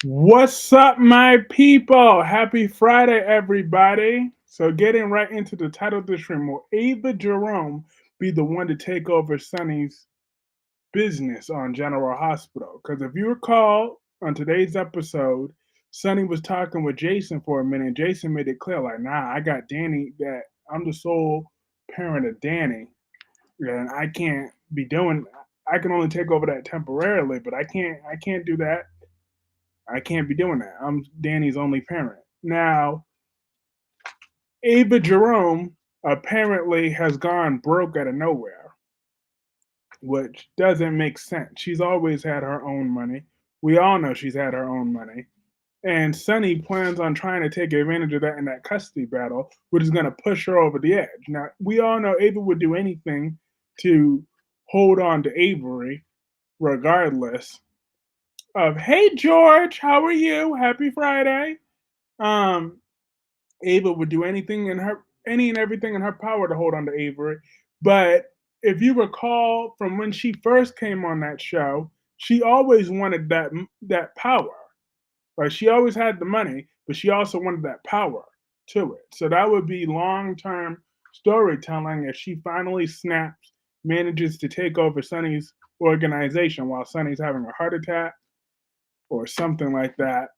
What's up, my people? Happy Friday, everybody. So, getting right into the title of this stream, will Ava Jerome be the one to take over Sonny's business on General Hospital? Because if you recall, on today's episode, Sonny was talking with Jason for a minute. Jason made it clear, like, nah, I got Danny, that I'm the sole parent of Danny, and I can't be doing, I can only take over that temporarily, but I can't do that. I can't be doing that. I'm Danny's only parent. Now, Ava Jerome apparently has gone broke out of nowhere, which doesn't make sense. She's always had her own money. We all know she's had her own money. And Sonny plans on trying to take advantage of that in that custody battle, which is going to push her over the edge. Now, we all know Ava would do anything to hold on to Avery, regardless of, hey, George, how are you? Happy Friday. Um, Ava would do any and everything in her power to hold on to Avery. But if you recall from when she first came on that show, she always wanted that power. Right? She always had the money, but she also wanted that power to it. So that would be long term storytelling if she finally snaps, manages to take over Sonny's organization while Sonny's having a heart attack or something like that,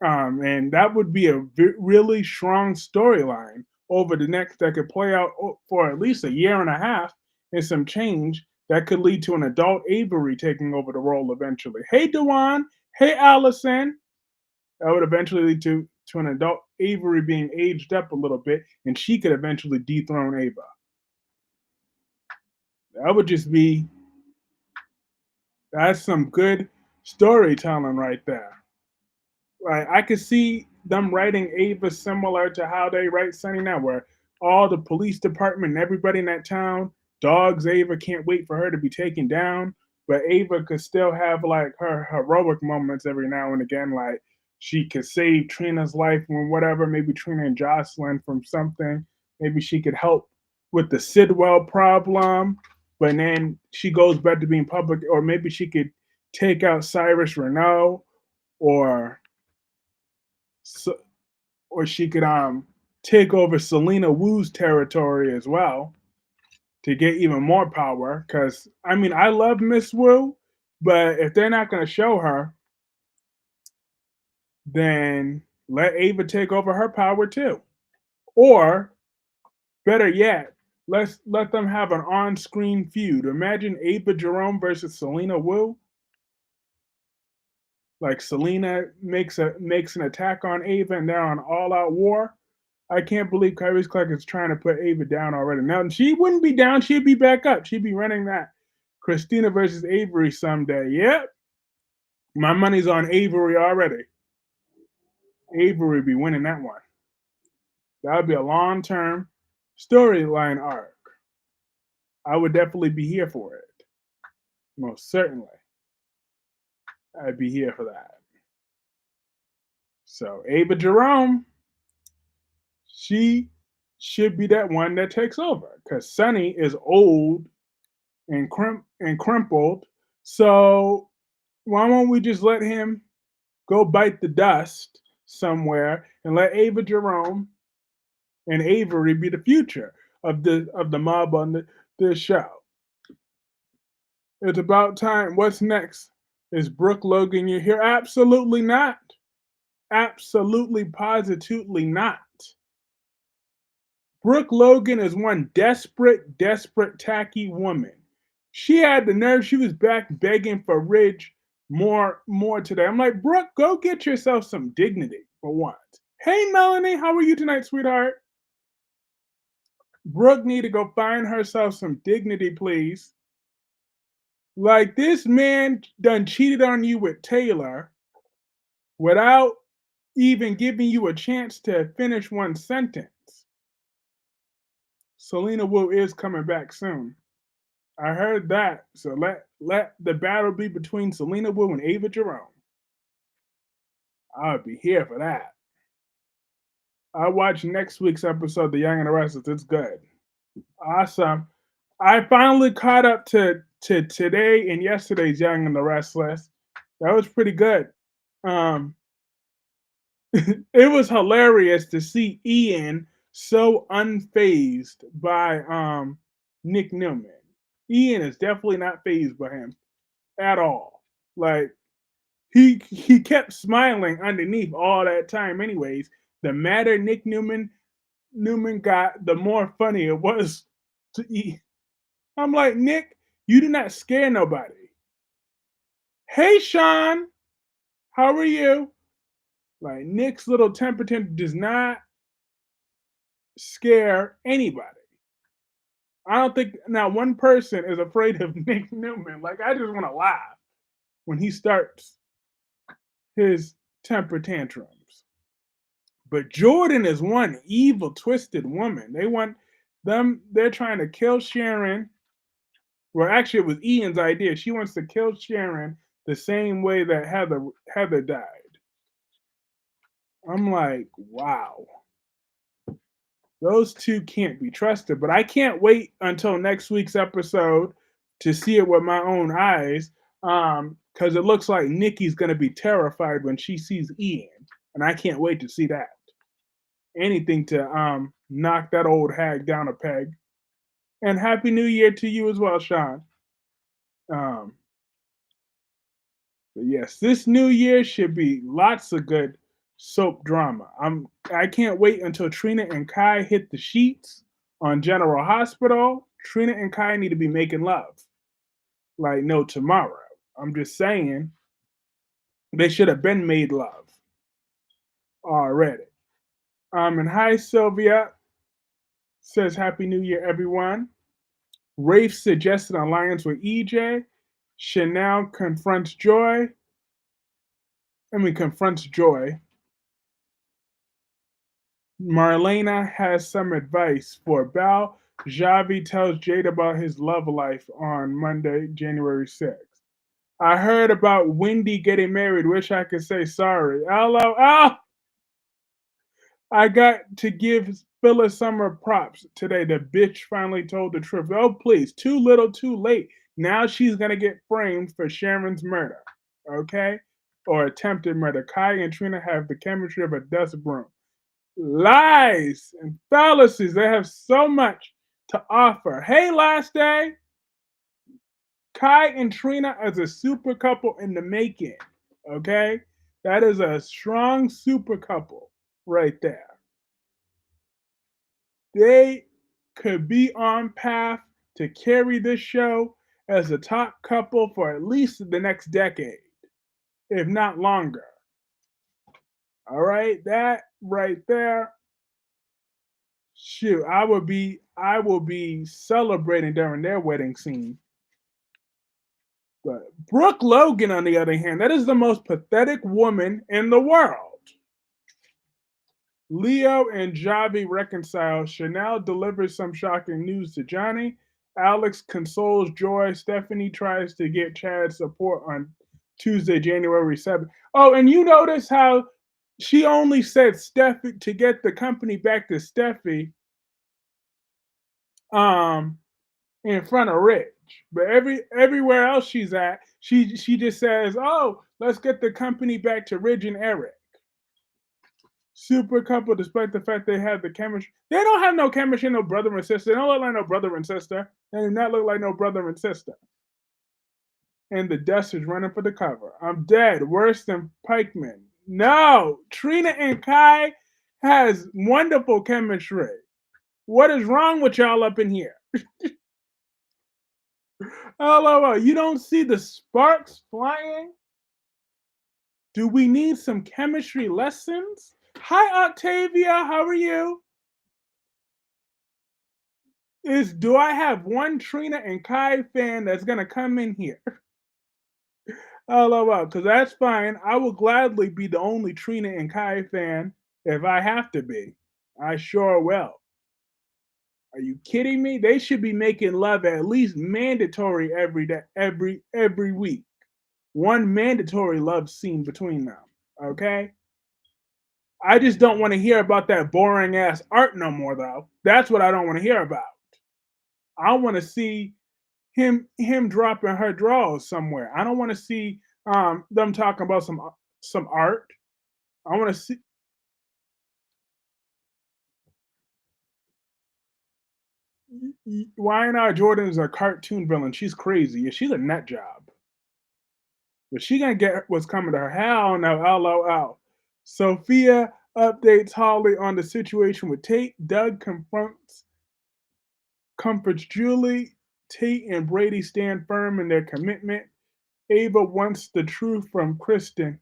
and that would be a really strong storyline over the next that could play out for at least a year and a half and some change that could lead to an adult Avery taking over the role eventually. Hey, Dewan. Hey, Allison. That would eventually lead to an adult Avery being aged up a little bit, and she could eventually dethrone Ava. That would just be that's some good storytelling right there. Right, I could see them writing Ava similar to how they write Sunny now, where all the police department and everybody in that town dogs Ava, can't wait for her to be taken down. But Ava could still have like her heroic moments every now and again, like she could save Trina's life when whatever, maybe Trina and Jocelyn from something. Maybe she could help with the Sidwell problem, but then she goes back to being public, or maybe she could take out Cyrus Renault, or so, or she could take over Selena Wu's territory as well to get even more power. Because I mean, I love Miss Wu, but if they're not going to show her, then let Ava take over her power too. Or better yet, let them have an on-screen feud. Imagine Ava Jerome versus Selena Wu. Like Selena makes an attack on Ava, and they're on all-out war. I can't believe Kyrie's Clark is trying to put Ava down already. Now she wouldn't be down; she'd be back up. She'd be running that Christina versus Avery someday. Yep, my money's on Avery already. Avery would be winning that one. That would be a long-term storyline arc. I would definitely be here for it. Most certainly, I'd be here for that. So Ava Jerome, she should be that one that takes over because Sonny is old and crumpled. So why won't we just let him go bite the dust somewhere and let Ava Jerome and Avery be the future of the mob on this show? It's about time. What's next? Is Brooke Logan you here? Absolutely not. Absolutely positively not. Brooke Logan is one desperate, tacky woman. She had the nerve. She was back begging for Ridge more today. I'm like, Brooke, go get yourself some dignity for once. Hey, Melanie, how are you tonight, sweetheart? Brooke need to go find herself some dignity, please. Like this man done cheated on you with Taylor without even giving you a chance to finish one sentence. Selena Wu is coming back soon. I heard that. So let the battle be between Selena Wu and Ava Jerome. I'll be here for that. I watched next week's episode, The Young and the Restless. It's good. Awesome. I finally caught up to today and yesterday's Young and the Restless. That was pretty good. Um, it was hilarious to see Ian so unfazed by Nick Newman. Ian is definitely not phased by him at all. Like he kept smiling underneath all that time. Anyways, the madder Newman got, the more funny it was to Ian. I'm like, Nick, you do not scare nobody. Hey, Sean, how are you? Like Nick's little temper tantrum does not scare anybody. I don't think not one person is afraid of Nick Newman. Like I just want to laugh when he starts his temper tantrums. But Jordan is one evil, twisted woman. They want them. They're trying to kill Sharon. Well, actually, it was Ian's idea. She wants to kill Sharon the same way that Heather died. I'm like, wow, those two can't be trusted. But I can't wait until next week's episode to see it with my own eyes. Because it looks like Nikki's gonna be terrified when she sees Ian, and I can't wait to see that. Anything to knock that old hag down a peg. And happy New Year to you as well, Sean. Um, but yes, this new year should be lots of good soap drama. I can't wait until Trina and Kai hit the sheets on General Hospital. Trina and Kai need to be making love like no tomorrow. I'm just saying they should have been made love already. And hi Sylvia says Happy New Year, everyone. Rafe suggested an alliance with EJ. Chanel confronts Joy. Confronts Joy. Marlena has some advice for Belle. Javi tells Jade about his love life on Monday, January 6th. I heard about Wendy getting married. Wish I could say sorry. LOL. I got to give Phyllis Summer props today. The bitch finally told the truth. Oh, please. Too little, too late. Now she's going to get framed for Sharon's murder. Okay? Or attempted murder. Kai and Trina have the chemistry of a dust broom. Lies and fallacies. They have so much to offer. Hey, last day. Kai and Trina as a super couple in the making. Okay? That is a strong super couple right there. They could be on path to carry this show as a top couple for at least the next decade, if not longer. All right, that right there. Shoot, I will be celebrating during their wedding scene. But Brooke Logan, on the other hand, that is the most pathetic woman in the world. Leo and Javi reconcile. Chanel delivers some shocking news to Johnny. Alex consoles Joy. Stephanie tries to get Chad's support on Tuesday, January 7th. Oh, and you notice how she only said Steffi to get the company back to Steffi um, in front of Rich. But everywhere else she's at, she just says, "Oh, let's get the company back to Ridge and Eric." Super couple, despite the fact they have the chemistry. They don't have no chemistry, no brother and sister. They don't look like no brother and sister. They do not look like no brother and sister. And the dust is running for the cover. I'm dead. Worse than Pikeman. No, Trina and Kai has wonderful chemistry. What is wrong with y'all up in here? LOL, you don't see the sparks flying? Do we need some chemistry lessons? Hi, Octavia. How are you? Do I have one Trina and Kai fan that's gonna come in here? LOL, because that's fine. I will gladly be the only Trina and Kai fan if I have to be. I sure will. Are you kidding me? They should be making love at least mandatory every day, every week. One mandatory love scene between them. Okay? I just don't want to hear about that boring ass art no more though. That's what I don't want to hear about. I want to see him dropping her drawers somewhere. I don't want to see them talking about some some art. I want to see. Why not Jordan is a cartoon villain? She's crazy. Yeah, she's a nut job. But she gonna get what's coming to her. Hell no, LOL. Sophia updates Holly on the situation with Tate. Doug comforts Julie. Tate and Brady stand firm in their commitment. Ava wants the truth from Kristen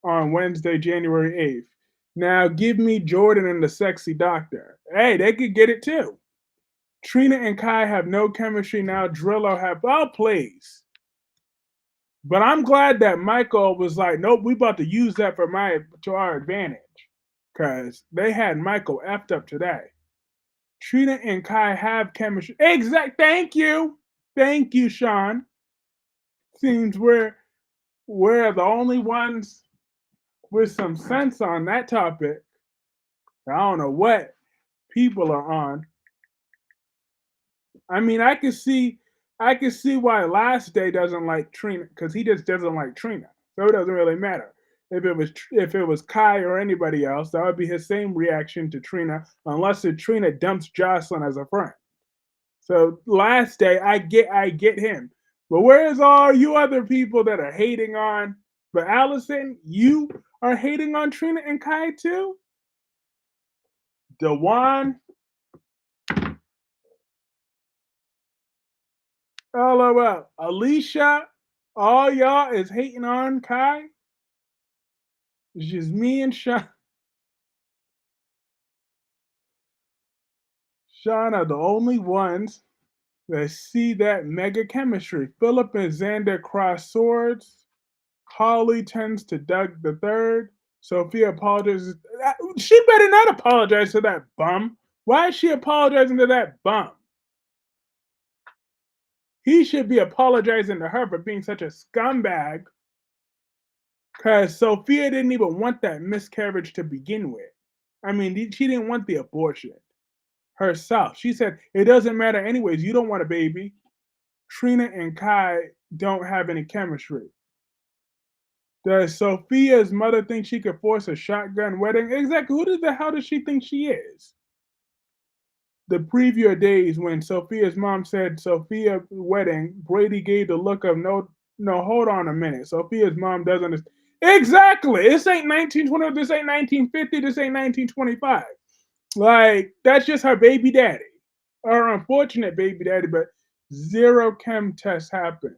on Wednesday, January 8th. Now give me Jordan and the sexy doctor. Hey, they could get it too. Trina and Kai have no chemistry now. Drillo have, oh, please. But I'm glad that Michael was like, nope, we about to use that to our advantage. Because they had Michael effed up today. Trina and Kai have chemistry. Exact. Thank you. Thank you, Sean. Seems we're the only ones with some sense on that topic. I don't know what people are on. I mean, I can see why Last Day doesn't like Trina because he just doesn't like Trina. So it doesn't really matter. If it was Kai or anybody else, that would be his same reaction to Trina, unless Trina dumps Jocelyn as a friend. So Last Day, I get him. But where's all you other people that are hating on? But Allison, you are hating on Trina and Kai too? Dewan, LOL. Alicia, all y'all is hating on Kai. It's just me and Sean are the only ones that see that mega chemistry. Philip and Xander cross swords. Holly tends to Doug the third. Sophia apologizes. She better not apologize to that bum. Why is she apologizing to that bum? He should be apologizing to her for being such a scumbag. Because Sophia didn't even want that miscarriage to begin with. I mean, she didn't want the abortion herself. She said, it doesn't matter anyways. You don't want a baby. Trina and Kai don't have any chemistry. Does Sophia's mother think she could force a shotgun wedding? Exactly. Who the hell does she think she is? The preview of days when Sophia's mom said Sophia's wedding, Brady gave the look of no, no, hold on a minute. Sophia's mom doesn't understand. Exactly. This ain't 1920. This ain't 1950. This ain't 1925. Like, that's just her baby daddy. Her unfortunate baby daddy, but zero chem tests happen.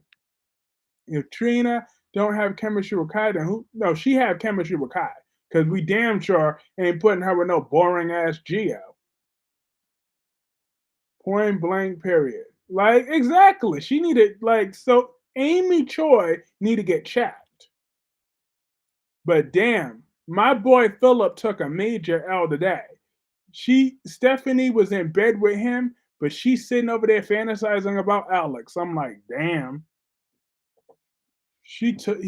If Trina don't have chemistry with Kai, then who? No, she have chemistry with Kai because we damn sure ain't putting her with no boring ass Geo. Point blank. Period. Like exactly. She needed like so. Amy Choi need to get chapped. But damn, my boy Philip took a major L today. Stephanie was in bed with him, but she's sitting over there fantasizing about Alex. I'm like, damn. He took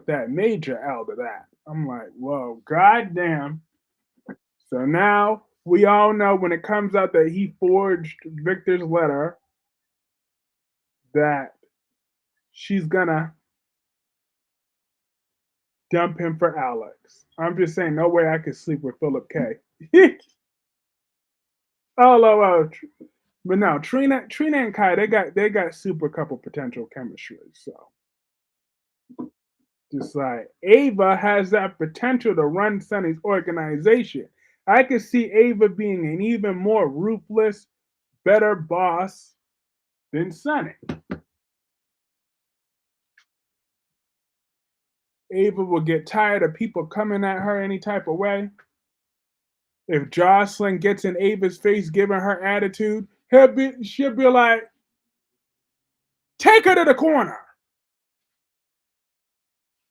that major out of that. I'm like, whoa, goddamn. So now we all know when it comes out that he forged Victor's letter that she's gonna dump him for Alex. I'm just saying, no way I could sleep with Philip K. Oh, but no, Trina and Kai, they got super couple potential chemistry. So just like Ava has that potential to run Sonny's organization. I could see Ava being an even more ruthless, better boss than Sonny. Ava will get tired of people coming at her any type of way. If Jocelyn gets in Ava's face giving her attitude, she'll be like, take her to the corner.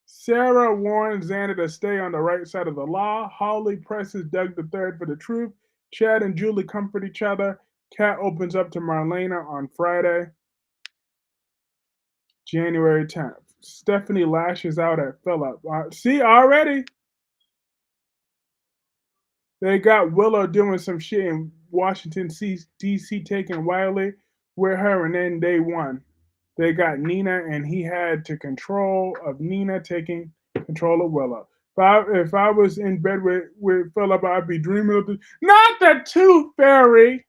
Sarah warns Xander to stay on the right side of the law. Holly presses Doug the third for the truth. Chad and Julie comfort each other. Kat opens up to Marlena on Friday, January 10th. Stephanie lashes out at Philip. See, already they got Willow doing some shit in Washington, D.C., taking Wiley with her, and then they won. They got Nina, and he had to control of Nina taking Controller Willow. If I was in bed with Philip, I'd be dreaming of the not the Tooth Fairy.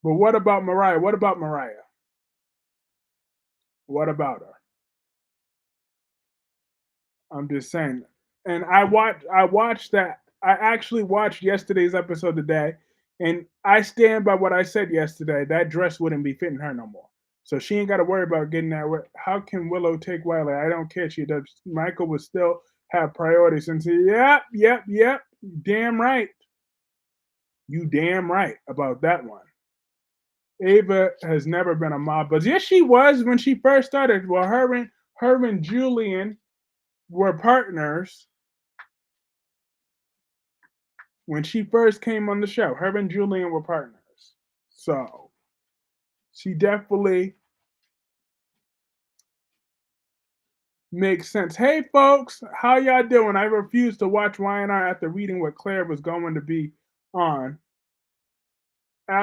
But what about Mariah? What about Mariah? What about her? I'm just saying. And I watched that. I actually watched yesterday's episode today, and I stand by what I said yesterday. That dress wouldn't be fitting her no more. So she ain't got to worry about getting that. How can Willow take Wiley? I don't care. She does. Michael would still have priorities and say, "Yep, yep, yep. Damn right. You damn right about that one." Ava has never been a mob, but yes, she was when she first started. Well, her and Julian were partners when she first came on the show. Her and Julian were partners. So she definitely makes sense. Hey folks, how y'all doing? I refused to watch Y&R after reading what Claire was going to be on.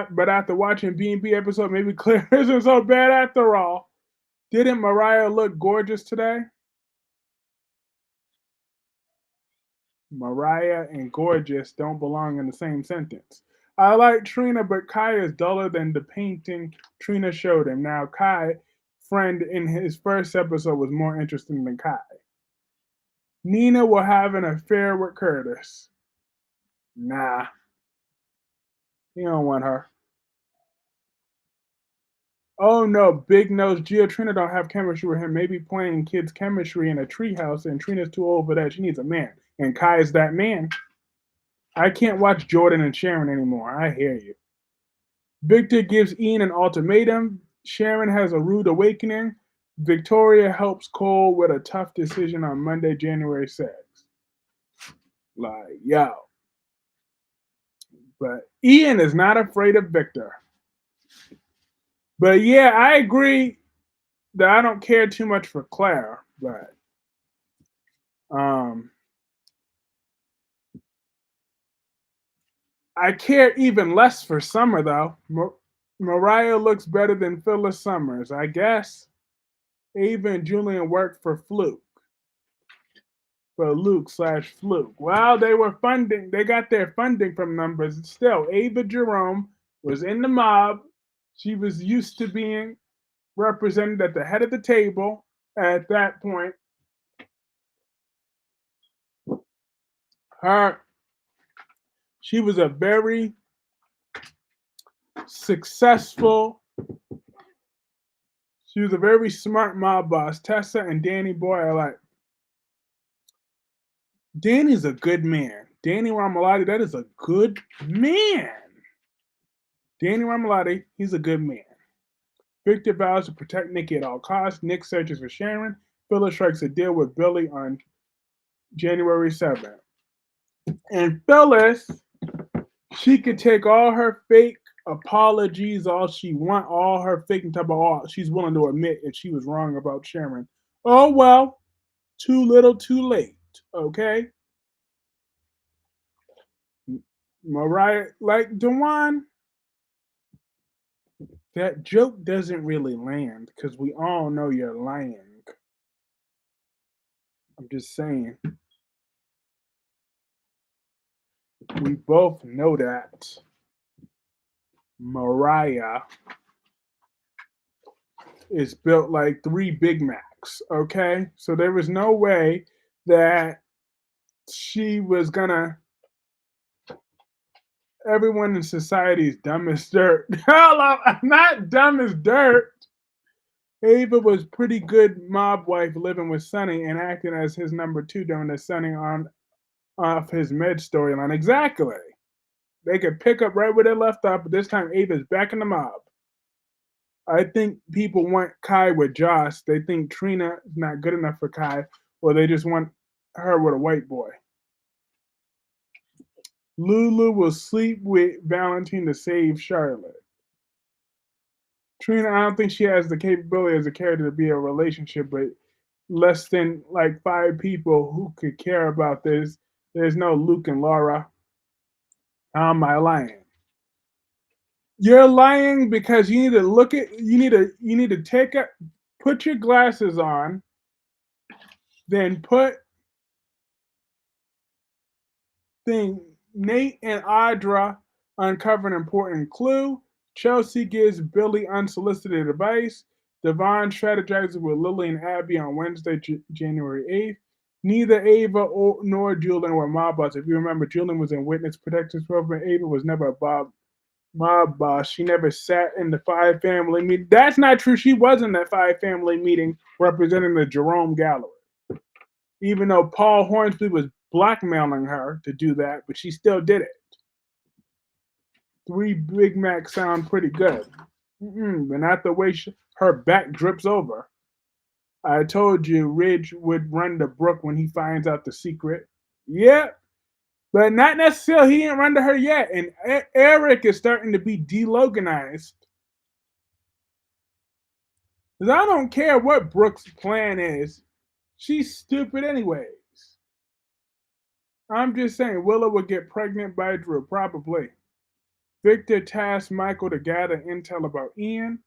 But after watching B&B episode, maybe Claire isn't so bad after all. Didn't Mariah look gorgeous today? Mariah and gorgeous don't belong in the same sentence. I like Trina, but Kai is duller than the painting Trina showed him. Now, Kai, friend in his first episode, was more interesting than Kai. Nina will have an affair with Curtis. Nah, he don't want her. Oh no, Big Nose Gia Trina don't have chemistry with him. Maybe playing kids' chemistry in a treehouse, and Trina's too old for that. She needs a man, and Kai is that man. I can't watch Jordan and Sharon anymore. I hear you. Victor gives Ian an ultimatum. Sharon has a rude awakening. Victoria helps Cole with a tough decision on Monday, January 6th. Like, yo. But Ian is not afraid of Victor. But yeah, I agree that I don't care too much for Claire, but um I care even less for Summer though. Mariah looks better than Phyllis Summers, I guess. Ava and Julian worked for Luke slash Fluke. Well, they got their funding from numbers. Still, Ava Jerome was in the mob. She was used to being represented at the head of the table at that point. Her, she was a very successful, she was a very smart mob boss. Tessa and Danny Boy are like, Danny's a good man. Danny Ramalotti, that is a good man. Danny Ramalotti, he's a good man. Victor vows to protect Nikki at all costs. Nick searches for Sharon. Phyllis strikes a deal with Billy on January 7th. And Phyllis, she could take all her fake apologies, all she want, all her fake and type of all. She's willing to admit if she was wrong about Sharon. Oh well, too little, too late. Okay. Mariah, like Dewan, that joke doesn't really land because we all know you're lying. I'm just saying. We both know that Mariah is built like three Big Macs, okay? So there was no way that she was gonna. Everyone in society is dumb as dirt. Hello, not dumb as dirt. Ava was pretty good mob wife living with Sonny and acting as his number two during the Sonny on off his med storyline. Exactly. They could pick up right where they left off, but this time Ava's back in the mob. I think people want Kai with Josh. They think Trina is not good enough for Kai, or they just want her with a white boy. Lulu will sleep with Valentine to save Charlotte. Trina, I don't think she has the capability as a character to be a relationship, but less than like five people who could care about this. There's no Luke and Laura. How am I lying? You're lying because you need to look at you need to take a put your glasses on Then put thing Nate and Audra uncover an important clue. Chelsea gives Billy unsolicited advice. Devon strategizes with Lily and Abby on Wednesday, January 8th. Neither Ava nor Julian were mob boss. If you remember, Julian was in witness protection program. Ava was never a mob boss. She never sat in the five family meeting. That's not true. She was in that five family meeting representing the Jerome gallery, even though Paul Hornsby was blackmailing her to do that, but she still did it. Three Big Macs sound pretty good. But not the way her back drips over. I told you Ridge would run to Brooke when he finds out the secret. Yep, but not necessarily. He didn't run to her yet. And Eric is starting to be deloganized. Because I don't care what Brooke's plan is. She's stupid anyways. I'm just saying Willow would get pregnant by Drew, probably. Victor tasks Michael to gather intel about Ian.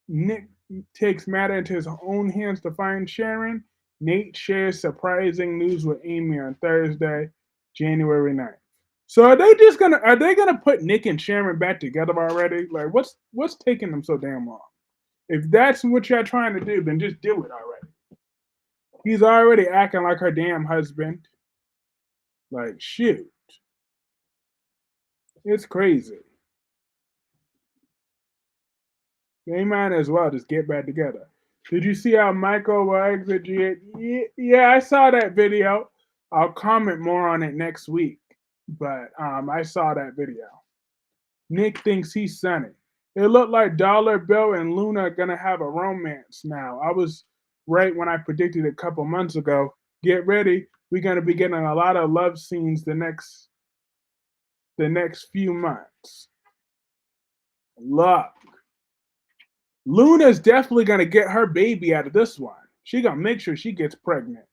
Nick takes matter into his own hands to find Sharon. Nate shares surprising news with Amy on Thursday, January 9th. So are they gonna put Nick and Sharon back together already? Like what's taking them so damn long? If that's what you're trying to do, then just do it already. He's already acting like her damn husband. Like shoot. It's crazy. They might as well just get back together. Did you see how Michael will exit? Yeah, I saw that video. I'll comment more on it next week. But I saw that video. Nick thinks he's Sonny. It looked like Dollar Bill and Luna are gonna have a romance now. I was right when I predicted a couple months ago. Get ready, we're gonna be getting a lot of love scenes the next few months. Look, Luna's definitely gonna get her baby out of this one. She gonna make sure she gets pregnant.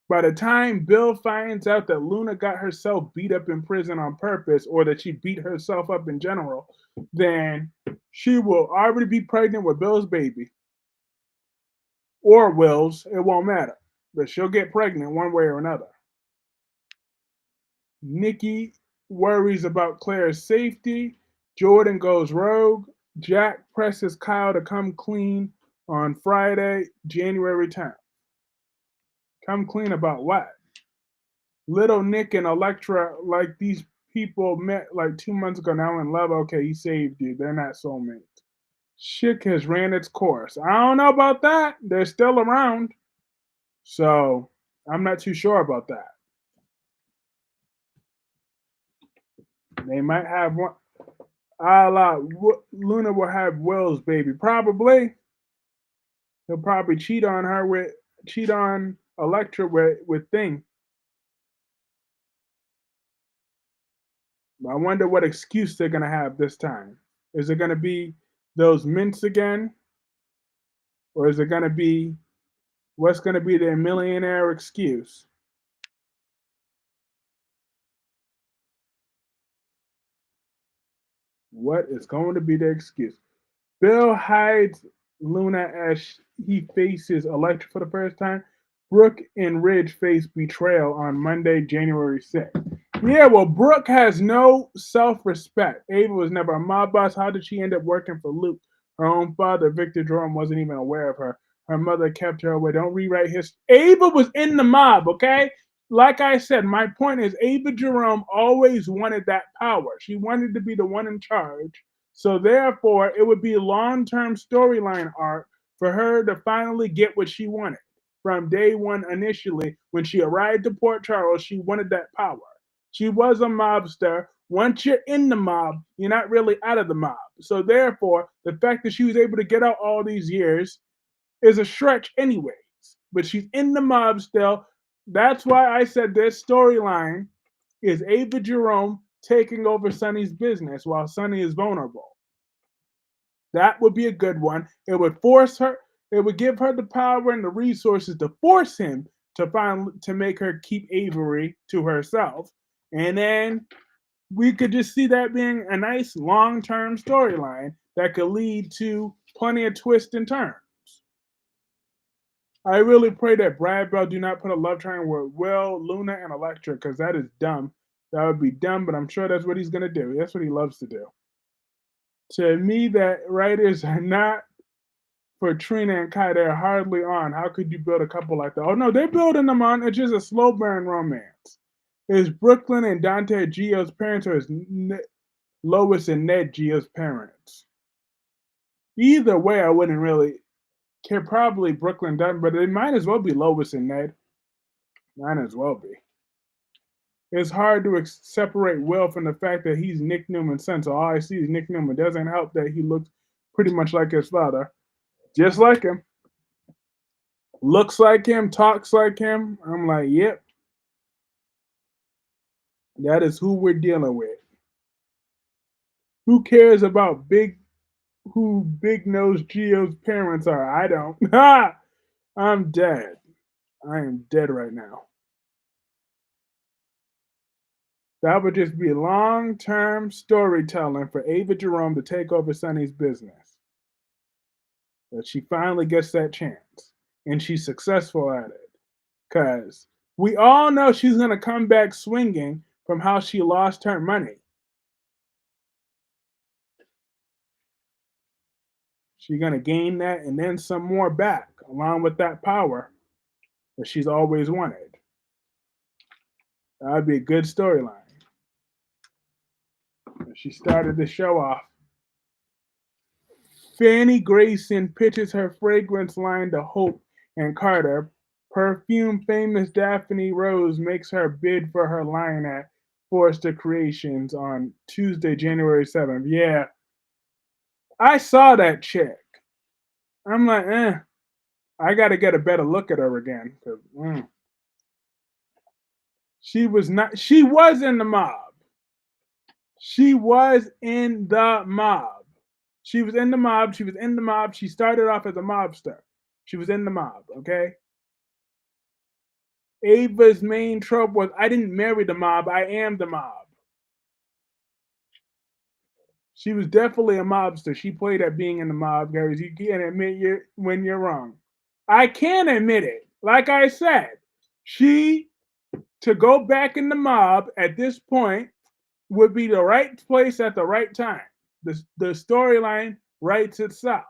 By the time Bill finds out that Luna got herself beat up in prison on purpose, or that she beat herself up in general, then she will already be pregnant with Bill's baby. Or Will's, it won't matter. But she'll get pregnant one way or another. Nikki worries about Claire's safety. Jordan goes rogue. Jack presses Kyle to come clean on Friday, January 10th. Come clean about what? Little Nick and Electra, like these people met like 2 months ago, now in love. Okay, he saved you. They're not soulmates. Shit has ran its course. I don't know about that. They're still around. So I'm not too sure about that. They might have one. Luna will have Will's baby. Probably. He'll probably cheat on Electra with Thing. I wonder what excuse they're gonna have this time. Is it gonna be those mints again? Or is it gonna be what's gonna be their millionaire excuse? What is going to be their excuse? Bill hides Luna as he faces Electra for the first time. Brooke and Ridge face betrayal on Monday, January 6th. Yeah, well, Brooke has no self respect. Ava was never a mob boss. How did she end up working for Luke? Her own father, Victor Jerome, wasn't even aware of her. Her mother kept her away. Don't rewrite history. Ava was in the mob, okay? Like I said, my point is Ava Jerome always wanted that power. She wanted to be the one in charge. So therefore, it would be long-term storyline arc for her to finally get what she wanted. From day one, initially, when she arrived to Port Charles, she wanted that power. She was a mobster. Once you're in the mob, you're not really out of the mob. So therefore, the fact that she was able to get out all these years is a stretch anyways. But she's in the mob still. That's why I said this storyline is Ava Jerome taking over Sonny's business while Sonny is vulnerable. That would be a good one. It would force her, it would give her the power and the resources to force him to make her keep Avery to herself. And then we could just see that being a nice long-term storyline that could lead to plenty of twists and turns. I really pray that Brad Bell do not put a love triangle with Will, Luna, and Electra because that is dumb. That would be dumb, but I'm sure that's what he's gonna do. That's what he loves to do. To me, that writers are not for Trina and Kai. They're hardly on. How could you build a couple like that? Oh no, they're building them on. It's just a slow burn romance. Is Brooklyn and Dante Gio's parents, or is Lois and Ned Gio's parents? Either way, I wouldn't really care. Probably Brooklyn Dunn, but it might as well be Lois and Ned. Might as well be. It's hard to separate Will from the fact that he's Nick Newman's son. So all I see is Nick Newman. Doesn't help that he looks pretty much like his father, just like him. Looks like him, talks like him. I'm like, yep, that is who we're dealing with. Who cares about who Big Nose Geo's parents are? I don't. Ha! I'm dead. I am dead right now. That would just be long-term storytelling for Ava Jerome to take over Sonny's business. But she finally gets that chance, and she's successful at it. Because we all know she's going to come back swinging from how she lost her money. She's going to gain that and then some more back, along with that power that she's always wanted. That would be a good storyline. She started the show off. Fanny Grayson pitches her fragrance line to Hope and Carter. Perfume famous Daphne Rose makes her bid for her line at Forrester Creations on Tuesday, January 7th. Yeah, I saw that chick. I'm like, I got to get a better look at her again. She was not, she was in the mob. She was in the mob. She was in the mob. She was in the mob. She started off as a mobster. She was in the mob, okay? Ava's main trope was I didn't marry the mob, I am the mob. She was definitely a mobster. She played at being in the mob, guys. You can't admit when you're wrong. I can admit it. Like I said, she to go back in the mob at this point would be the right place at the right time. The storyline writes itself.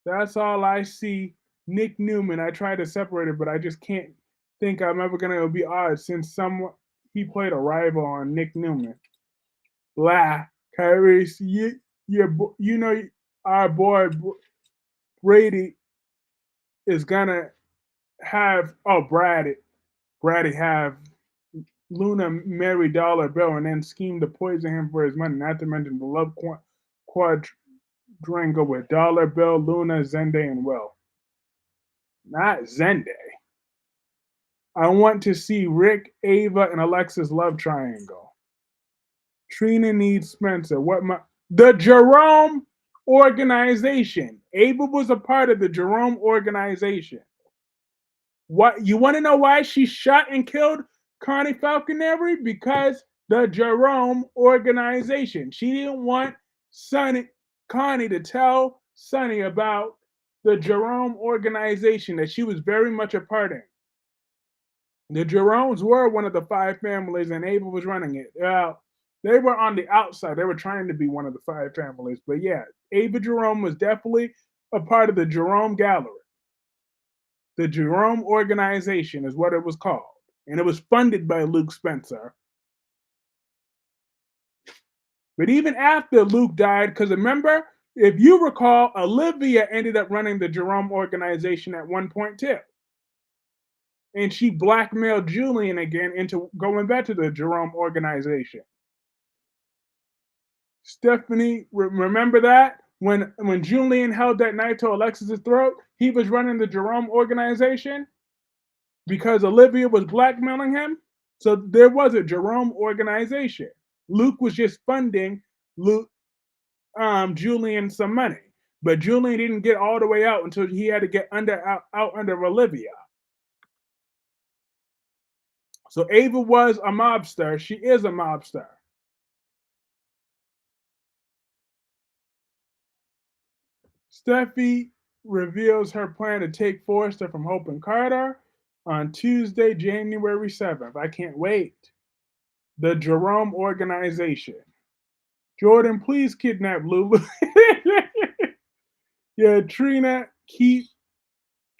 That's all I see. Nick Newman. I tried to separate it, but I just can't think I'm ever gonna be odd since someone he played a rival on Nick Newman. Blah, Kyrie, you know our boy Brady is gonna have Brady have Luna marry Dollar Bill and then scheme to poison him for his money. Not to mention the love quadrangle with Dollar Bill, Luna, Zende, and Will. Not Zende. I want to see Rick, Ava, and Alexa's love triangle. Trina needs Spencer. The Jerome organization. Ava was a part of the Jerome organization. What you want to know why she shot and killed Connie Falconeri? Because the Jerome organization. She didn't want Connie to tell Sonny about the Jerome organization that she was very much a part in. The Jeromes were one of the five families, and Ava was running it. They were on the outside. They were trying to be one of the five families. But yeah, Ava Jerome was definitely a part of the Jerome Gallery. The Jerome Organization is what it was called. And it was funded by Luke Spencer. But even after Luke died, because remember, if you recall, Olivia ended up running the Jerome Organization at one point too. And she blackmailed Julian again into going back to the Jerome Organization. Stephanie, remember that? When Julian held that knife to Alexis's throat, he was running the Jerome Organization because Olivia was blackmailing him. So there was a Jerome Organization. Luke was just funding Julian some money. But Julian didn't get all the way out until he had to get out under Olivia. So Ava was a mobster. She is a mobster. Steffi reveals her plan to take Forrester from Hope and Carter on Tuesday, January 7th. I can't wait. The Jerome Organization. Jordan, please kidnap Lulu. Yeah, Trina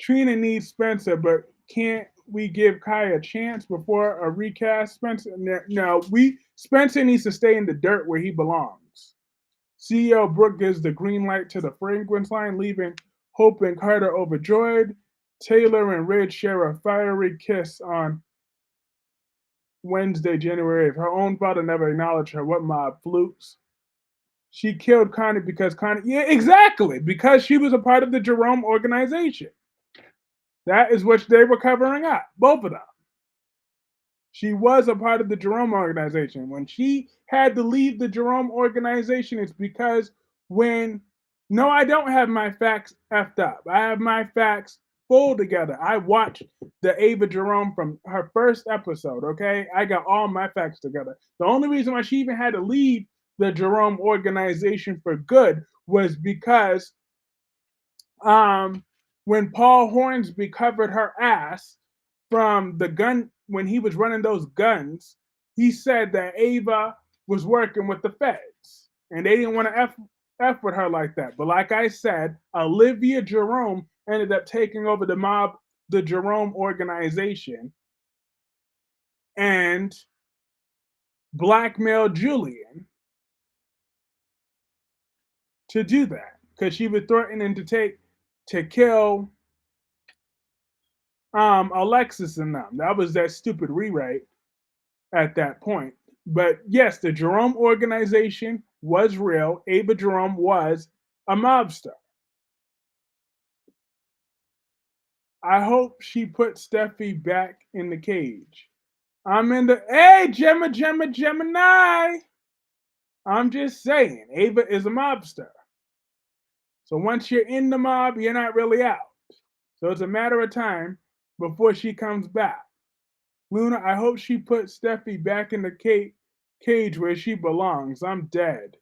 needs Spencer, but can't we give Kai a chance before a recast Spencer? No, Spencer needs to stay in the dirt where he belongs. CEO Brooke gives the green light to the fragrance line, leaving Hope and Carter overjoyed. Taylor and Ridge share a fiery kiss on Wednesday, January 8th. Her own father never acknowledged her. What mob? Flukes. She killed Connie because Connie, yeah, exactly, because she was a part of the Jerome organization. That is what they were covering up, both of them. She was a part of the Jerome organization. When she had to leave the Jerome organization, it's because when, no, I don't have my facts effed up. I have my facts full together. I watched the Ava Jerome from her first episode, okay? I got all my facts together. The only reason why she even had to leave the Jerome organization for good was because when Paul Hornsby covered her ass from the gun when he was running those guns, he said that Ava was working with the feds and they didn't want to F with her like that. But like I said, Olivia Jerome ended up taking over the Jerome organization, and blackmailed Julian to do that because she was threatening to kill Alexis and them. That was that stupid rewrite at that point. But yes, the Jerome organization was real. Ava Jerome was a mobster. I hope she put Steffi back in the cage. I'm in the hey Gemini. I'm just saying, Ava is a mobster. So once you're in the mob, you're not really out. So it's a matter of time before she comes back. Luna, I hope she put Steffi back in the cage where she belongs. I'm dead.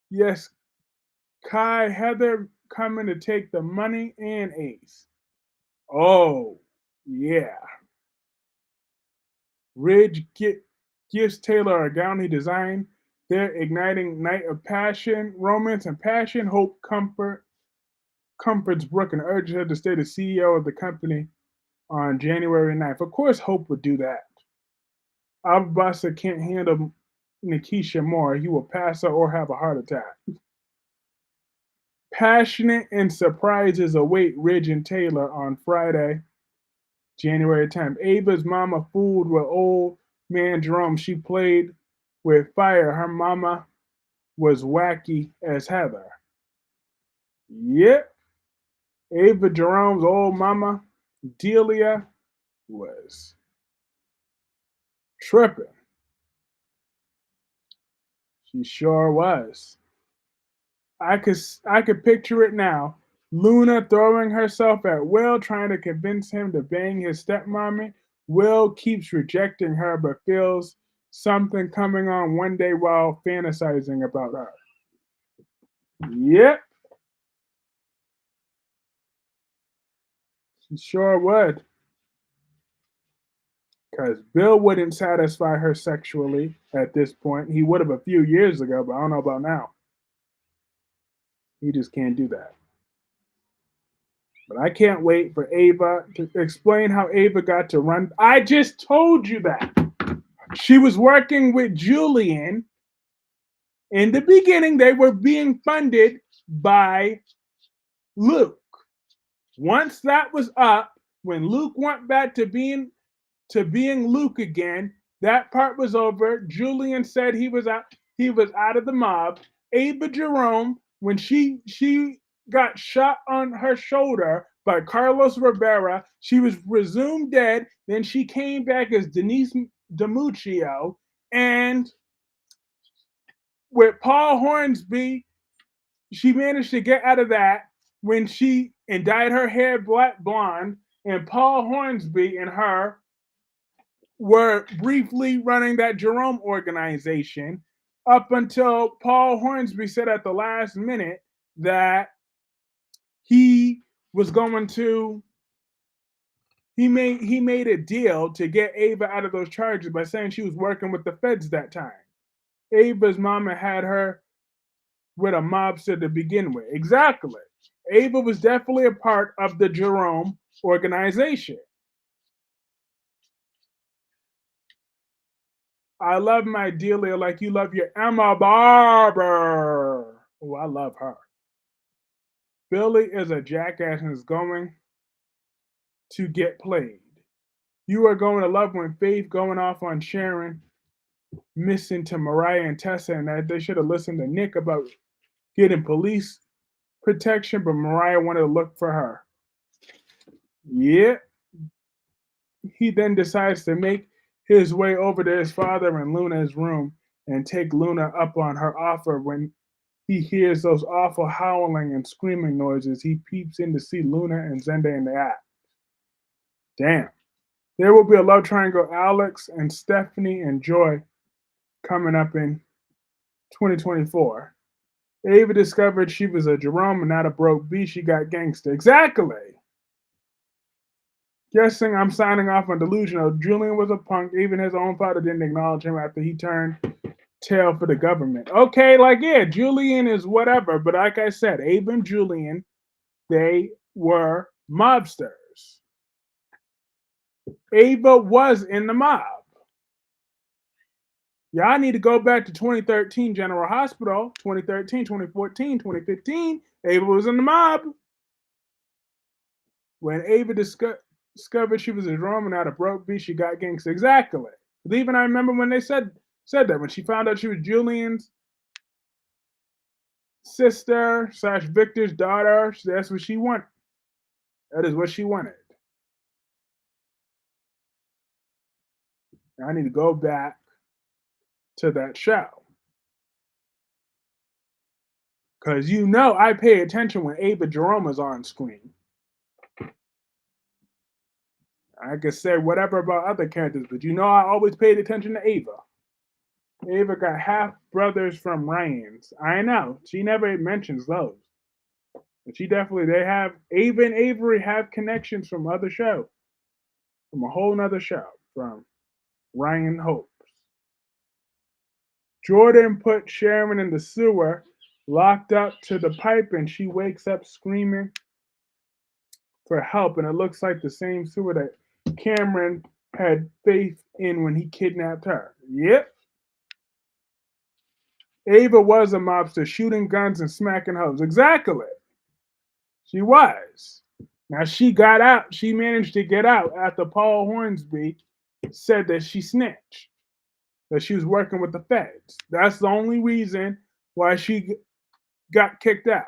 Yes, Kai, Heather coming to take the money and Ace. Oh, yeah. Gives Taylor a gown he designed. They're igniting night of passion, romance, and passion. Hope comforts Brooke and urges her to stay the CEO of the company on January 9th. Of course, Hope would do that. Albasa can't handle Nikisha more. He will pass out or have a heart attack. Passionate and surprises await Ridge and Taylor on Friday, January 10th. Ava's mama fooled with old man Jerome. She played with fire. Her mama was wacky as Heather. Yep. Ava Jerome's old mama, Delia, was tripping. She sure was. I could picture it now. Luna throwing herself at Will, trying to convince him to bang his stepmommy. Will keeps rejecting her, but feels something coming on one day while fantasizing about her. Yep, she sure would. Because Bill wouldn't satisfy her sexually at this point. He would have a few years ago, but I don't know about now. He just can't do that. But I can't wait for Ava to explain how Ava got to run. I just told you that. She was working with Julian. In the beginning, they were being funded by Luke. Once that was up, when Luke went back to being Luke again, that part was over. Julian said he was out of the mob. Ava Jerome, when she got shot on her shoulder by Carlos Rivera, she was presumed dead. Then she came back as Denise DiMuccio, and with Paul Hornsby, she managed to get out of that when she and dyed her hair black blonde. And Paul Hornsby and her were briefly running that Jerome organization up until Paul Hornsby said at the last minute that he was going to he made a deal to get Ava out of those charges by saying she was working with the feds that time. Ava's mama had her with a mobster to begin with. Exactly. Ava was definitely a part of the Jerome organization. I love my Delia like you love your Emma Barber. Oh, I love her. Billy is a jackass and is going to get played. You are going to love when Faith going off on Sharon, missing to Mariah and Tessa, and that they should have listened to Nick about getting police protection, but Mariah wanted to look for her. Yeah. He then decides to make his way over to his father in Luna's room and take Luna up on her offer. When he hears those awful howling and screaming noises, he peeps in to see Luna and Zenda in the act. Damn. There will be a love triangle, Alex and Stephanie and Joy, coming up in 2024. Ava discovered she was a Jerome and not a broke B. She got gangster. Exactly. Guessing I'm signing off on delusional. Julian was a punk. Even his own father didn't acknowledge him after he turned tail for the government. Okay, like, yeah, Julian is whatever. But like I said, Abe and Julian, they were mobsters. Ava was in the mob. Y'all need to go back to 2013 General Hospital, 2013, 2014, 2015. Ava was in the mob. When Ava discovered she was a Jerome and not a broke bitch, she got gangster. Exactly. Even I remember when they said that when she found out she was Julian's sister slash Victor's daughter, that's what she wanted. That is what she wanted. I need to go back to that show because you know I pay attention when Ava Jerome is on screen. I could say whatever about other characters, but you know I always paid attention to Ava. Ava got half brothers from Ryans. I know. She never mentions those. But she definitely they have Ava and Avery have connections from other shows. From a whole nother show. From Ryan Hopes. Jordan put Sharon in the sewer, locked up to the pipe, and she wakes up screaming for help. And it looks like the same sewer that Cameron had faith in when he kidnapped her. Yep. Ava was a mobster, shooting guns and smacking hoes. Exactly. She was. Now she got out. She managed to get out after Paul Hornsby said that she snitched, that she was working with the feds. That's the only reason why she got kicked out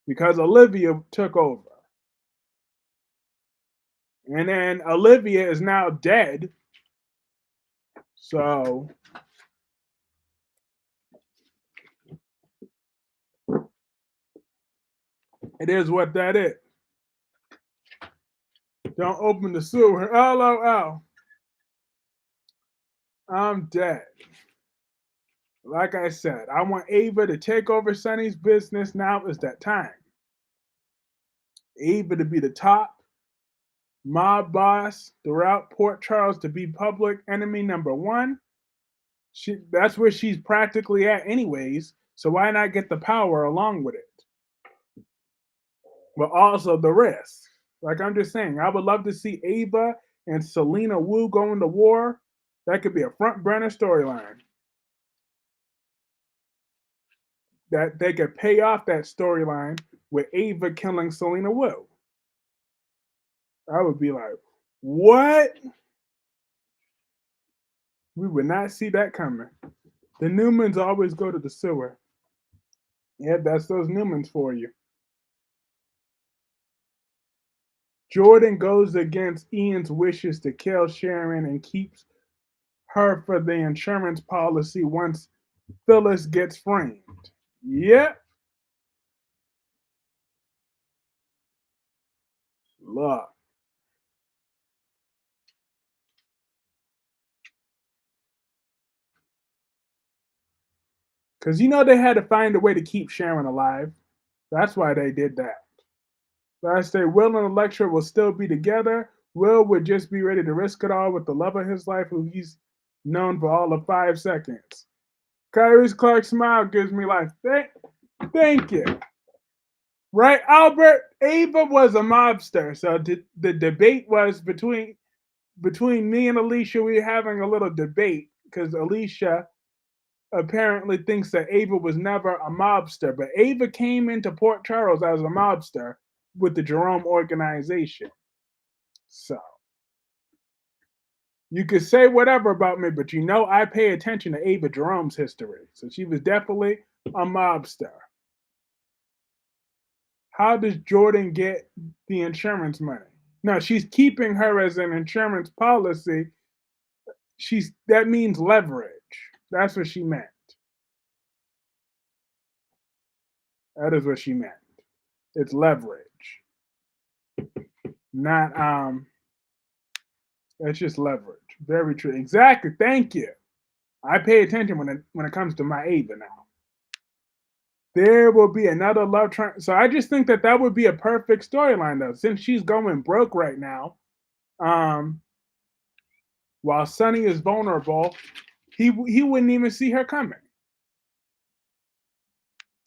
because Olivia took over. And then Olivia is now dead. So it is what that is. Don't open the sewer. LOL. I'm dead. Like I said, I want Ava to take over Sonny's business. Now is that time. Ava to be the top mob boss throughout Port Charles, to be public enemy number one. That's where she's practically at, anyways. So why not get the power along with it? But also the risk. Like I'm just saying, I would love to see Ava and Selena Wu going to war. That could be a front burner storyline. That they could pay off that storyline with Ava killing Selena Wu. I would be like, what? We would not see that coming. The Newmans always go to the sewer. Yeah, that's those Newmans for you. Jordan goes against Ian's wishes to kill Sharon and keeps her for the insurance policy once Phyllis gets framed. Yep. Look. Because you know they had to find a way to keep Sharon alive. That's why they did that. So I say Will and Electra will still be together. Will would just be ready to risk it all with the love of his life, who he's known for all of 5 seconds. Kyrie's Clark's smile gives me life. Thank you. Right, Albert? Ava was a mobster, so the debate was between me and Alicia. We were having a little debate because Alicia apparently thinks that Ava was never a mobster, but Ava came into Port Charles as a mobster with the Jerome organization. So you could say whatever about me, but you know I pay attention to Ava Jerome's history. So she was definitely a mobster. How does Jordan get the insurance money? No, she's keeping her as an insurance policy. That means leverage. That's what she meant. That is what she meant. It's leverage. Not it's just leverage. Very true. Exactly. Thank you. I pay attention when it comes to my Ava now. There will be another love triangle. So I just think that would be a perfect storyline though, since she's going broke right now. Um, while Sonny is vulnerable, he wouldn't even see her coming.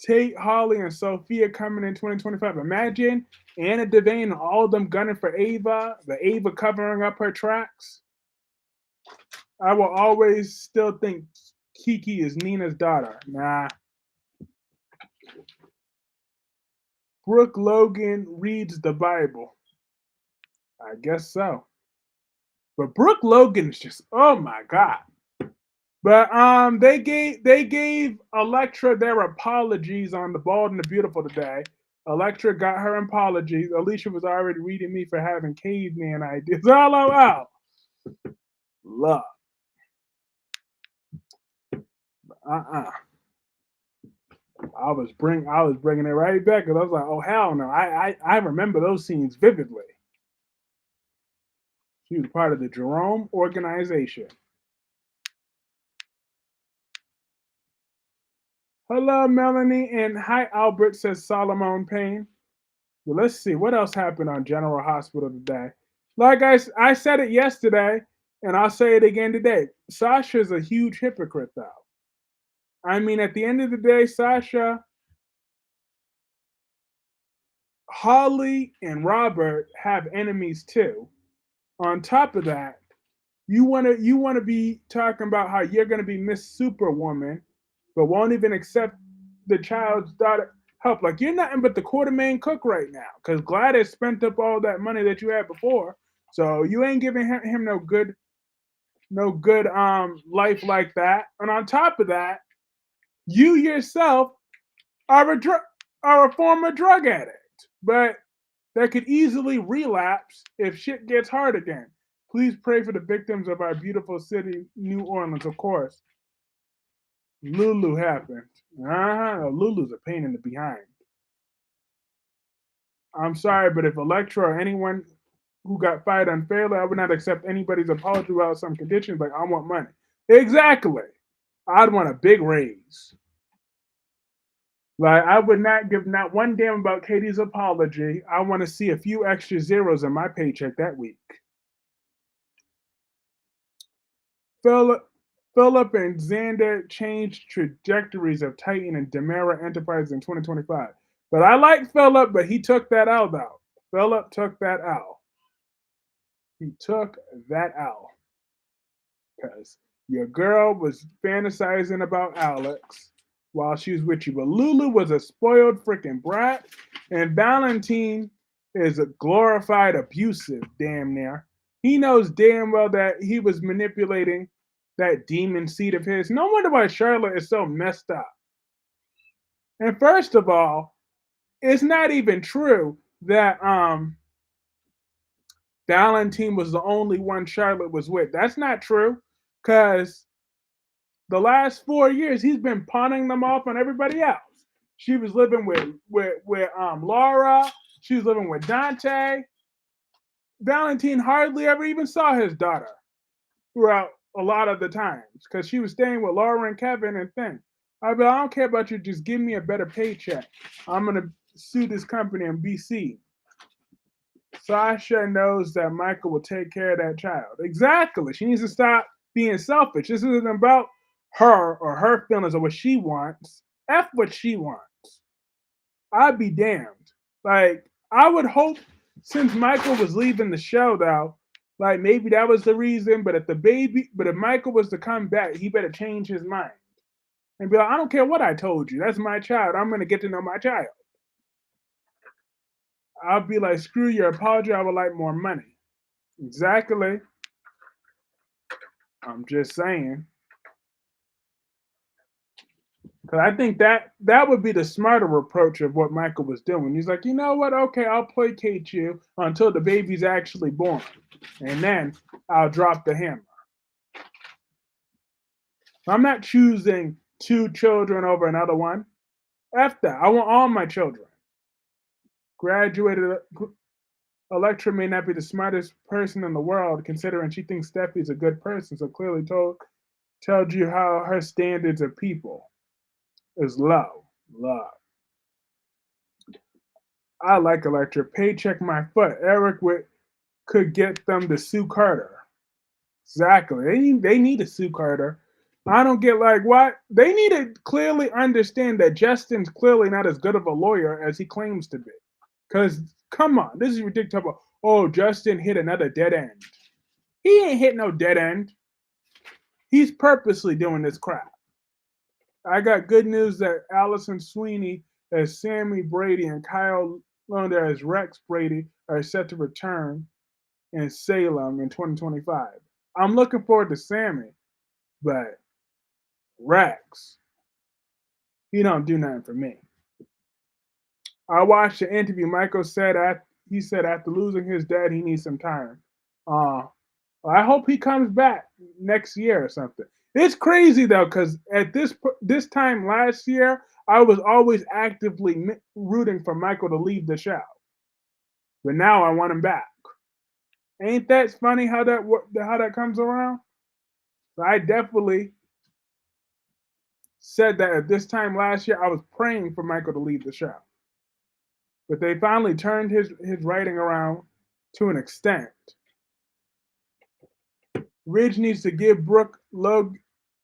Tate, Holly, and Sophia coming in 2025. Imagine Anna Devane and all of them gunning for Ava, the Ava covering up her tracks. I will always still think Kiki is Nina's daughter. Nah. Brooke Logan reads the Bible. I guess so. But Brooke Logan is just, oh my God. But they gave Electra their apologies on The Bald and the Beautiful today. Electra got her apologies. Alicia was already reading me for having caveman ideas. LOL. Love. Uh-uh. I was bringing it right back because I was like, oh hell no! I remember those scenes vividly. She was part of the Jerome organization. Hello, Melanie, and hi, Albert, says Solomon Payne. Well, let's see what else happened on General Hospital today. Like I said it yesterday, and I'll say it again today. Sasha's a huge hypocrite, though. I mean, at the end of the day, Sasha, Holly, and Robert have enemies too. On top of that, you wanna be talking about how you're gonna be Miss Superwoman, but won't even accept the child's daughter help. Like you're nothing but the quartermain cook right now, because Gladys spent up all that money that you had before, so you ain't giving him no good life like that. And on top of that, you yourself are a former drug addict, but that could easily relapse if shit gets hard again. Please pray for the victims of our beautiful city, New Orleans, of course. Lulu happened. Lulu's a pain in the behind. I'm sorry, but if Electra or anyone who got fired unfairly, I would not accept anybody's apology without some conditions. Like, I want money. Exactly. I'd want a big raise. Like, I would not give not one damn about Katie's apology. I want to see a few extra zeros in my paycheck that week. Philip and Xander changed trajectories of Titan and Demara Enterprises in 2025. But I like Philip, but he took that out though. Philip took that out. He took that out. Because your girl was fantasizing about Alex while she was with you. But Lulu was a spoiled freaking brat. And Valentine is a glorified abusive, damn near. He knows damn well that he was manipulating that demon seed of his. No wonder why Charlotte is so messed up. And first of all, it's not even true that Valentine was the only one Charlotte was with. That's not true. Because the last 4 years he's been pawning them off on everybody else. She was living with Laura. She was living with Dante. Valentine hardly ever even saw his daughter throughout a lot of the times because she was staying with Laura and Kevin and things. I don't care about you. Just give me a better paycheck. I'm gonna sue this company and be sued. Sasha knows that Michael will take care of that child. Exactly. She needs to stop being selfish. This isn't about her or her feelings or what she wants. F what she wants. I'd be damned. Like, I would hope since Michael was leaving the show though, like maybe that was the reason, but if Michael was to come back, he better change his mind and be like, I don't care what I told you. That's my child. I'm gonna get to know my child. I'll be like, screw your apology. I would like more money. Exactly. I'm just saying. Because I think that would be the smarter approach of what Michael was doing. He's like, you know what? Okay, I'll placate you until the baby's actually born. And then I'll drop the hammer. I'm not choosing two children over another one. F that. I want all my children. Graduated Electra may not be the smartest person in the world, considering she thinks Steffi's a good person, so clearly tells you how her standards of people is low. Low. I like Electra. Paycheck my foot. Could get them to sue Carter. Exactly. They need to sue Carter. I don't get like what they need to clearly understand that Justin's clearly not as good of a lawyer as he claims to be. Because come on, this is ridiculous. Oh, Justin hit another dead end. He ain't hit no dead end. He's purposely doing this crap. I got good news that Allison Sweeney as Sammy Brady and Kyle Londer as Rex Brady are set to return in Salem in 2025. I'm looking forward to Sammy, but Rex, he don't do nothing for me. I watched the interview. He said after losing his dad, he needs some time. Uh, I hope he comes back next year or something. It's crazy though, because at this time last year, I was always actively rooting for Michael to leave the show, but now I want him back. Ain't that funny how that comes around? So I definitely said that at this time last year, I was praying for Michael to leave the show, but they finally turned his writing around to an extent. Ridge needs to give Brooke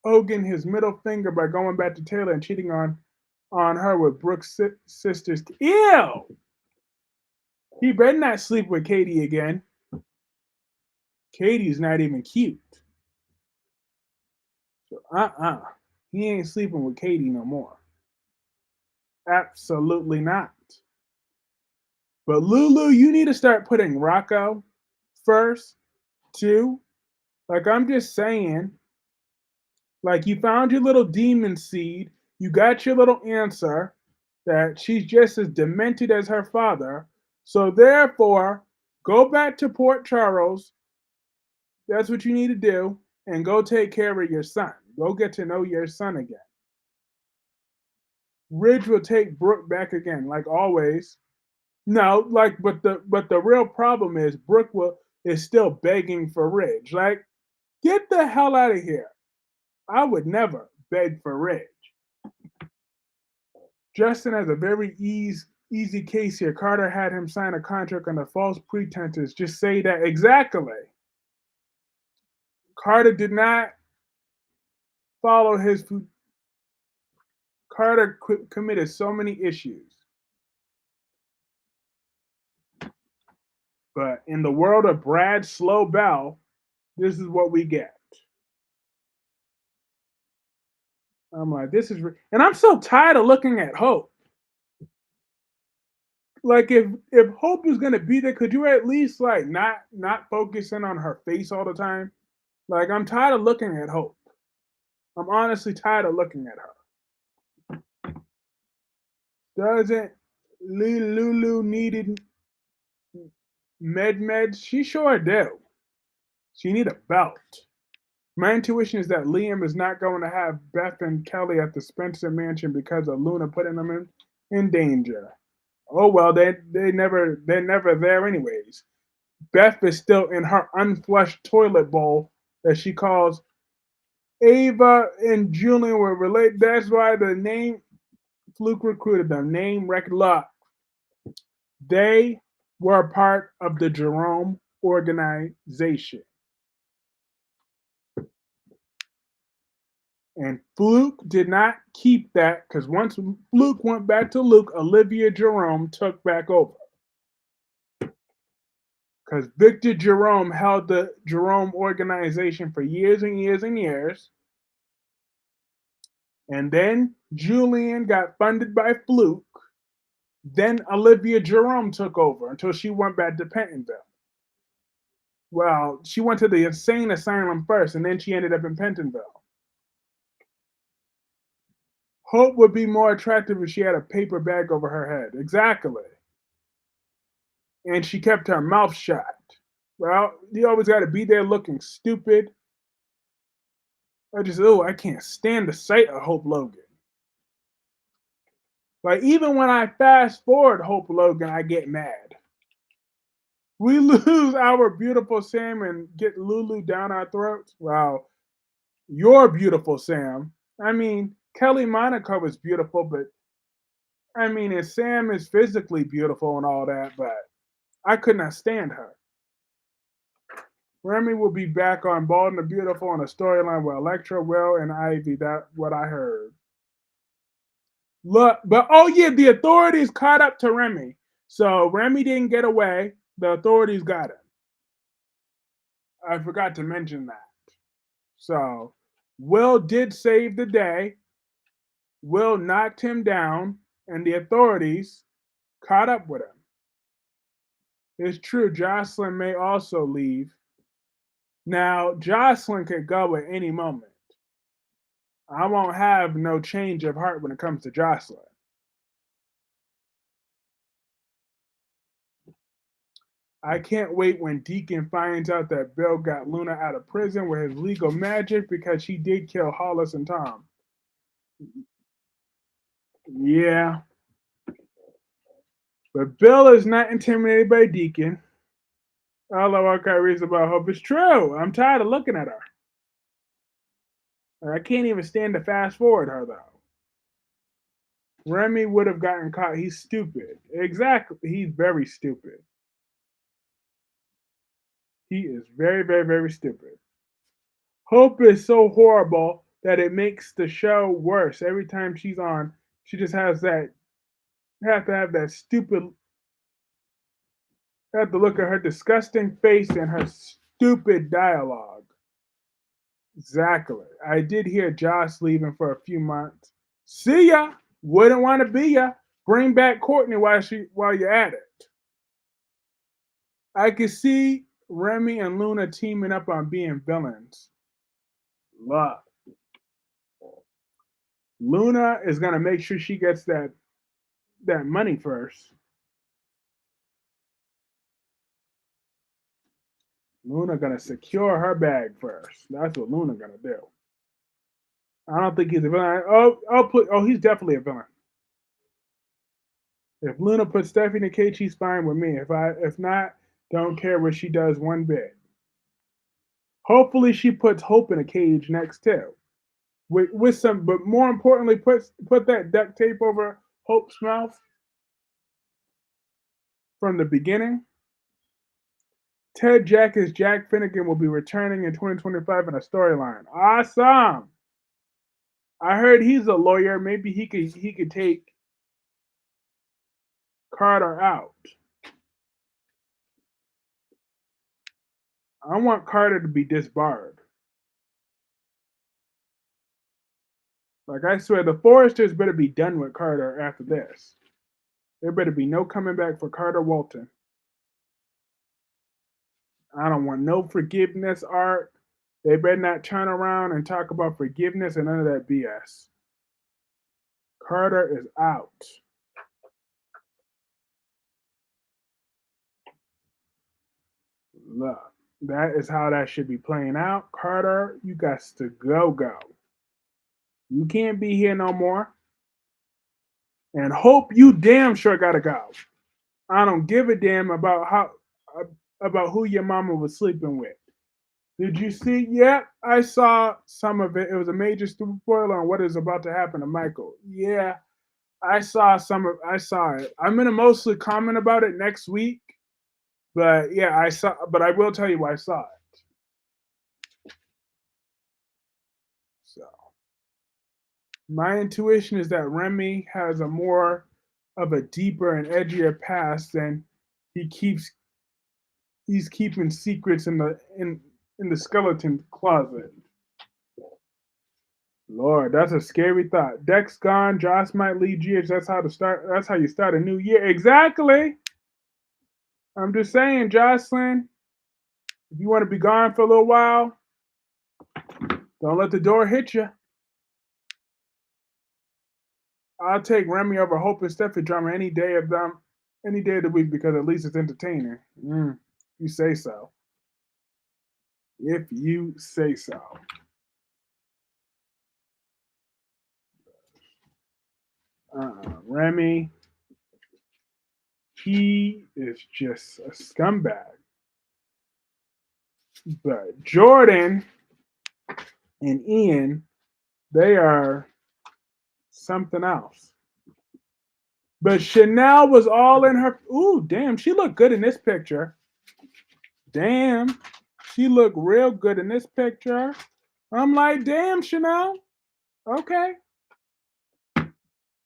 Hogan his middle finger by going back to Taylor and cheating on her with Brooke's sisters. Ew! He better not sleep with Katie again. Katie's not even cute. So he ain't sleeping with Katie no more. Absolutely not. But Lulu, you need to start putting Rocco first, too. Like I'm just saying, like you found your little demon seed, you got your little answer that she's just as demented as her father. So therefore, go back to Port Charles. That's what you need to do, and go take care of your son. Go get to know your son again. Ridge will take Brooke back again, like always. No, like, but the real problem is is still begging for Ridge. Like, get the hell out of here. I would never beg for Ridge. Justin has a very easy case here. Carter had him sign a contract under false pretenses. Just say that exactly. Carter did not follow his. Carter committed so many issues. But in the world of Brad Slow Bell, this is what we get. I'm like, this is, and I'm so tired of looking at Hope. Like, if Hope is gonna be there, could you at least like not focusing on her face all the time? Like, I'm tired of looking at Hope. I'm honestly tired of looking at her. Doesn't Lulu needed meds? She sure do. She need a belt. My intuition is that Liam is not going to have Beth and Kelly at the Spencer mansion because of Luna putting them in danger. Oh well, they're never there anyways. Beth is still in her unflushed toilet bowl that she calls Ava and Julian were related. That's why the name Fluke recruited them. Name, record, luck. They were part of the Jerome organization. And Fluke did not keep that because once Fluke went back to Luke, Olivia Jerome took back over. Because Victor Jerome held the Jerome organization for years and years and years. And then Julian got funded by Fluke. Then Olivia Jerome took over until she went back to Pentonville. Well, she went to the insane asylum first, and then she ended up in Pentonville. Hope would be more attractive if she had a paper bag over her head. Exactly. And she kept her mouth shut. Well, you always got to be there looking stupid. I can't stand the sight of Hope Logan. Like, even when I fast forward Hope Logan, I get mad. We lose our beautiful Sam and get Lulu down our throats. Wow, you're beautiful, Sam. I mean, Kelly Monaco was beautiful, but I mean, and Sam is physically beautiful and all that, but I could not stand her. Remy will be back on Bald and the Beautiful on a storyline with Elektra, Will, and Ivy. That's what I heard. Look, but oh yeah, the authorities caught up to Remy. So Remy didn't get away. The authorities got him. I forgot to mention that. So Will did save the day. Will knocked him down, and the authorities caught up with him. It's true, Jocelyn may also leave. Now, Jocelyn could go at any moment. I won't have no change of heart when it comes to Jocelyn. I can't wait when Deacon finds out that Bill got Luna out of prison with his legal magic because she did kill Hollis and Tom. Yeah. But Bill is not intimidated by Deacon. All of our reads about Hope is true. I'm tired of looking at her. I can't even stand to fast forward her, though. Remy would have gotten caught. He's stupid. Exactly. He's very stupid. He is very, very, very stupid. Hope is so horrible that it makes the show worse. Every time she's on, she just has that, have to have that stupid, have to look at her disgusting face and her stupid dialogue. Exactly. I did hear Josh leaving for a few months. See ya. Wouldn't want to be ya. Bring back Courtney while you're at it. I could see Remy and Luna teaming up on being villains. Love. Luna is gonna make sure she gets that money first. Luna gonna secure her bag first. That's what Luna gonna do. I don't think he's a villain. He's definitely a villain. If Luna puts Stephanie in a cage, she's fine with me. If not, don't care what she does one bit. Hopefully, she puts Hope in a cage next too, with some. But more importantly, put that duct tape over Hope's mouth from the beginning. Ted Jack as Jack Finnegan will be returning in 2025 in a storyline. Awesome! I heard he's a lawyer. Maybe he could take Carter out. I want Carter to be disbarred. Like I swear, the Foresters better be done with Carter after this. There better be no coming back for Carter Walton. I don't want no forgiveness arc. They better not turn around and talk about forgiveness and none of that BS. Carter is out. Look, that is how that should be playing out. Carter, you got to go. You can't be here no more. And Hope, you damn sure gotta go. I don't give a damn about who your mama was sleeping with. Did you see? Yeah, I saw some of it. It was a major spoiler on what is about to happen to Michael. Yeah, I saw it. I'm gonna mostly comment about it next week. But yeah, I saw. But I will tell you why I saw it. So my intuition is that Remy has a more of a deeper and edgier past than he keeps. He's keeping secrets in the skeleton closet. Lord, that's a scary thought. Dex gone, Josh might lead GH. That's how to start. That's how you start a new year. Exactly. I'm just saying, Jocelyn. If you want to be gone for a little while, don't let the door hit you. I'll take Remy over Hope and Steffi drama any day of the week because at least it's entertaining. You say so. If you say so. Remy, he is just a scumbag. But Jordan and Ian, they are something else. But Chanel was all in her. Ooh, damn, she looked good in this picture. Damn, she looked real good in this picture. I'm like, damn, Chanel. Okay.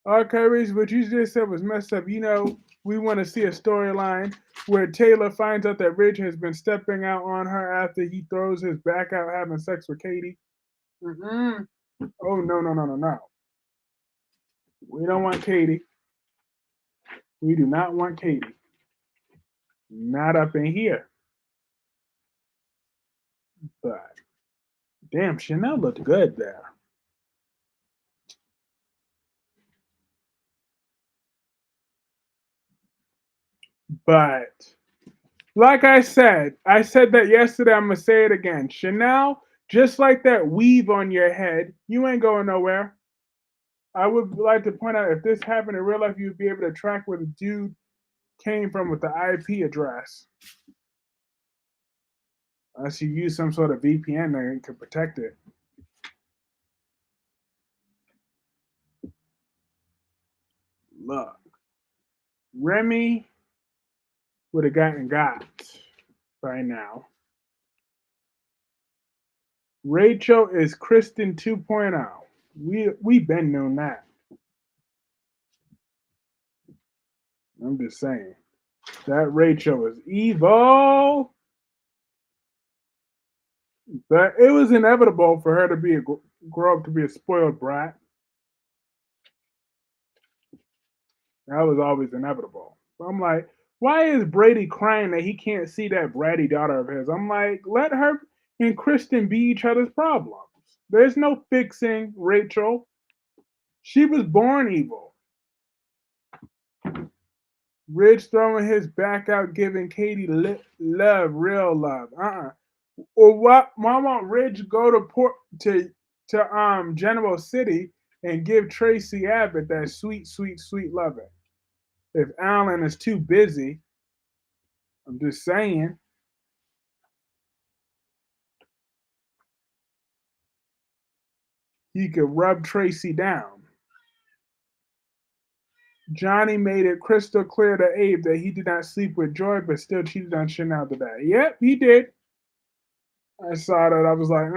Okay, Reese, what you just said was messed up. You know, we want to see a storyline where Taylor finds out that Ridge has been stepping out on her after he throws his back out having sex with Katie. Mm-mm. Oh, no, no, no, no, no. We don't want Katie. We do not want Katie. Not up in here. But damn, Chanel looked good there. But like I said that yesterday. I'm gonna say it again. Chanel, just like that weave on your head, you ain't going nowhere. I would like to point out if this happened in real life, you'd be able to track where the dude came from with the IP address. Unless you use some sort of VPN to protect it. Look, Remy would have gotten got by now. Rachel is Kristen 2.0. We been known that. I'm just saying. That Rachel is evil. But it was inevitable for her to be grow up to be a spoiled brat. That was always inevitable. So I'm like, why is Brady crying that he can't see that bratty daughter of his? I'm like, let her and Kristen be each other's problems. There's no fixing Rachel. She was born evil. Ridge throwing his back out, giving Katie love, real love. Or what? Why won't Ridge go to General City and give Tracy Abbott that sweet, sweet, sweet loving? If Alan is too busy, I'm just saying. He could rub Tracy down. Johnny made it crystal clear to Abe that he did not sleep with Joy, but still cheated on Chanel today. Yep, he did. I saw that. I was like,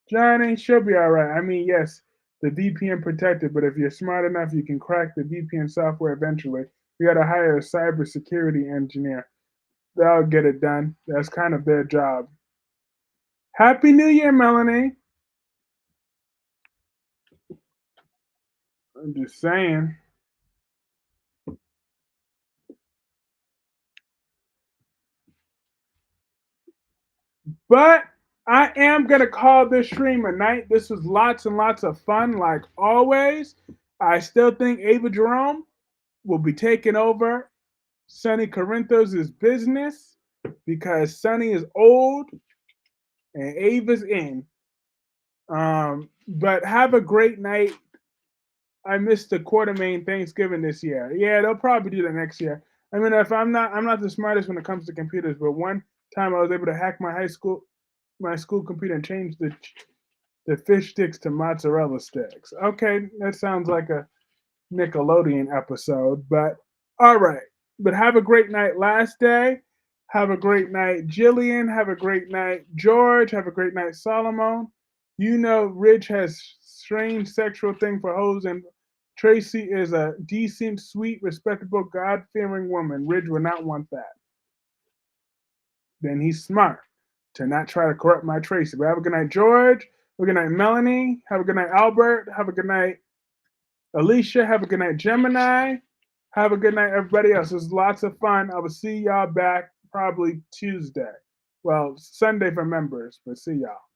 Johnny, she'll be all right. I mean, yes, the VPN protected, but if you're smart enough, you can crack the VPN software eventually. You got to hire a cybersecurity engineer. They'll get it done. That's kind of their job. Happy New Year, Melanie. I'm just saying. But I am going to call this stream a night. This was lots and lots of fun, like always. I still think Ava Jerome will be taking over Sonny Corinthos' business because Sonny is old and Ava's in. But have a great night. I missed the Quartermain Thanksgiving this year. Yeah, they'll probably do that next year. I mean, if I'm not the smartest when it comes to computers, but one time I was able to hack my school computer and change the fish sticks to mozzarella sticks. Okay, that sounds like Nickelodeon episode. But all right. But have a great night last day. Have a great night, Jillian. Have a great night, George. Have a great night, Solomon. You know, Ridge has strange sexual thing for hoes, and Tracy is a decent, sweet, respectable, God fearing woman. Ridge would not want that. Then he's smart to not try to corrupt my Tracy. But have a good night, George. Have a good night, Melanie. Have a good night, Albert. Have a good night, Alicia. Have a good night, Gemini. Have a good night, everybody else. It was lots of fun. I will see y'all back probably Tuesday. Well, Sunday for members, but see y'all.